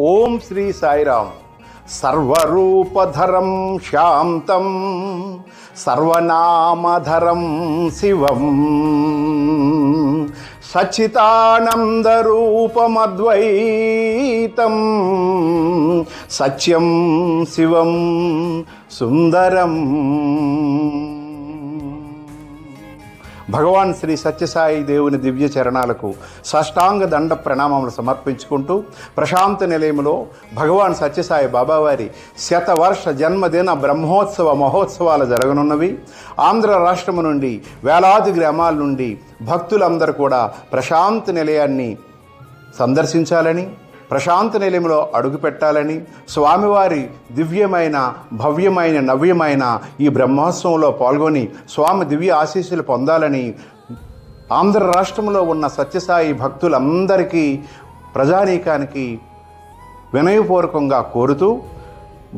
ఓం శ్రీ సాయిరామ్. సర్వరూపధరం శాంతం సర్వనామధరం శివం సచ్చిదానందరూపమద్వైతం సత్యం శివం సుందరం. భగవాన్ శ్రీ సత్యసాయి దేవుని దివ్య చరణాలకు సాష్టాంగ దండ ప్రణామములు సమర్పించుకుంటూ ప్రశాంత నిలయములో భగవాన్ సత్యసాయి బాబావారి శతవర్ష జన్మదిన బ్రహ్మోత్సవ మహోత్సవాలు జరగనున్నవి. ఆంధ్ర రాష్ట్రము నుండి వేలాది గ్రామాల నుండి భక్తులందరూ కూడా ప్రశాంత నిలయాన్ని సందర్శించాలని, ప్రశాంత నిలయంలో అడుగుపెట్టాలని, స్వామివారి దివ్యమైన భవ్యమైన నవ్యమైన ఈ బ్రహ్మోత్సవంలో పాల్గొని స్వామి దివ్య ఆశీస్సులు పొందాలని ఆంధ్ర రాష్ట్రంలో ఉన్న సత్యసాయి భక్తులందరికీ, ప్రజానీకానికి వినయపూర్వకంగా కోరుతూ,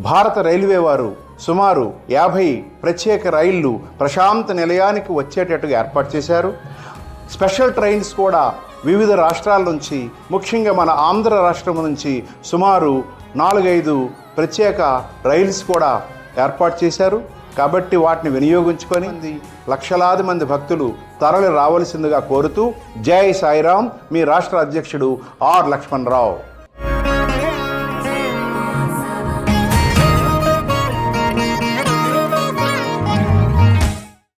భారత రైల్వే వారు సుమారు 50 ప్రత్యేక రైళ్లు ప్రశాంత నిలయానికి వచ్చేటట్టుగా ఏర్పాటు చేశారు. స్పెషల్ ట్రైన్స్ కూడా వివిధ రాష్ట్రాల నుంచి, ముఖ్యంగా మన ఆంధ్ర రాష్ట్రం నుంచి సుమారు 4-5 ప్రత్యేక రైల్స్ కూడా ఏర్పాటు చేశారు. కాబట్టి వాటిని వినియోగించుకొని లక్షలాది మంది భక్తులు తరలి రావలసిందిగా కోరుతూ, జై సాయిరామ్, మీ రాష్ట్ర అధ్యక్షుడు ఆర్ లక్ష్మణరావు.